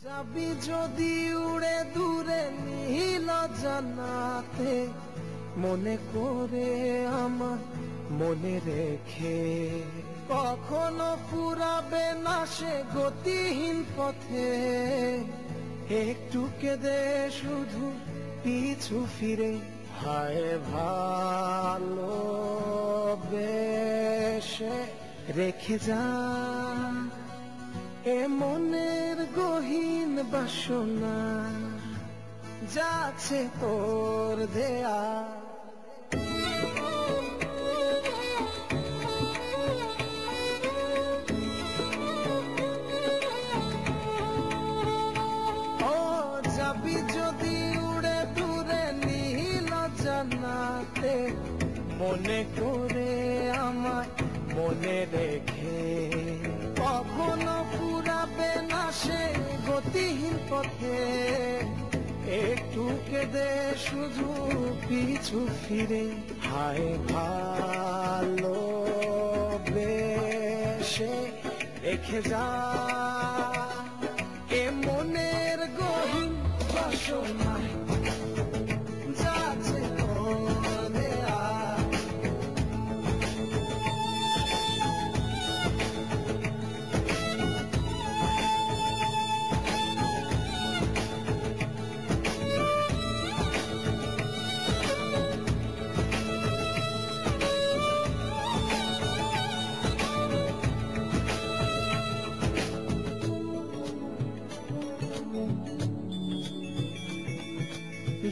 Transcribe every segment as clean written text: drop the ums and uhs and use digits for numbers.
যাবি যদি উড়ে দূরে নীল জানাতে, মনে করে আমার মনে রেখে, কখনো ফুরাবে না সে গতিহীন পথে। একটু কেঁদে শুধু পিছু ফিরে, হায় ভালোবেসে রেখে যা এ মনের গহীন বাসনা, যাচ্ছে তোর দেয়া। ও যাবি যদি উড়ে দূরে নীল জানাতে, মনে করে আমায় মনে রেখে, কখনো ফুরাবে না সে গতিহীন পথে। একটু কেঁদে শুধু পিছু ফিরে, হায় ভালোবেসে রেখে যা এ মনের গহীন বাসনা, যাচ্ছে তোর দেয়া।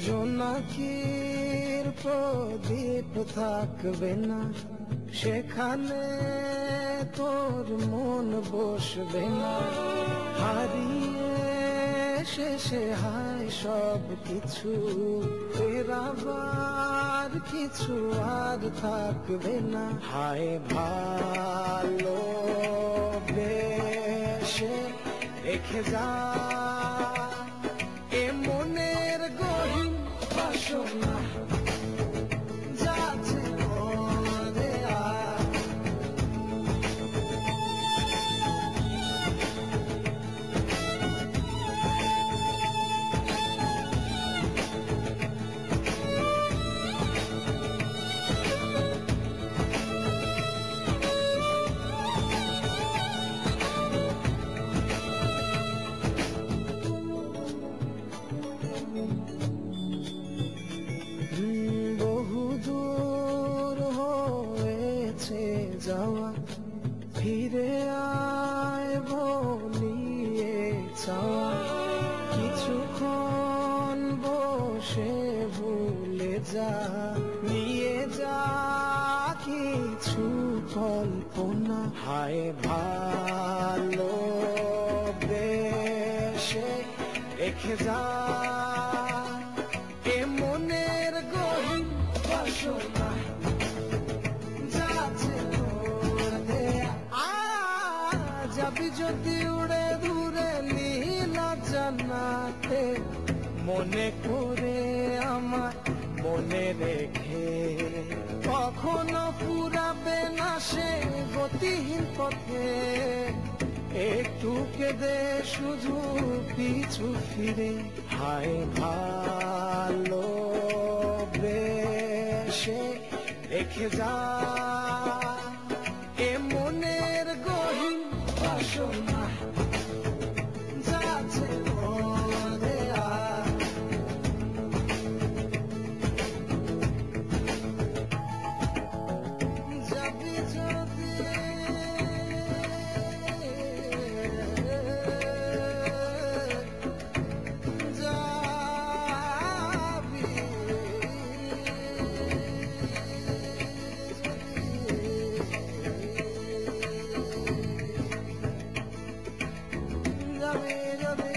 জোনাকির প্রদীপ থাকবে না, সেখানে তোর মন বসবে না। হারিয়ে শেষে হায় সব কিছু, ফেরাবার কিছু আর থাকবে না। হায় ভালোবেসে রেখে যা এ মনের গহীন বাসনা, যাচ্ছে তোর দেয়া। বহুদূর হয়েছে যাওয়া, ফিরে আয় বলিয়ে চাওয়া। কিছুক্ষণ বসে ভুলে যা, নিয়ে যা কিছু কল্পনা। হায় ভালোবেসে রেখে যা এ মনের গহীন বাসনা, যাচ্ছে তোর দেয়া। যাবি যদি উড়ে দূরে নীল জানাতে, মনে করে আমায় মনে রেখে, কখনো ফুরাবে না সে গতিহীন পথে। একটু কেঁদে শুধু পিছু ফিরে, হায় ভালোবেসে রেখে যা এ মনের গহীন বাসনা, যাচ্ছে তোর দেয়া। যাবি যদি যাবে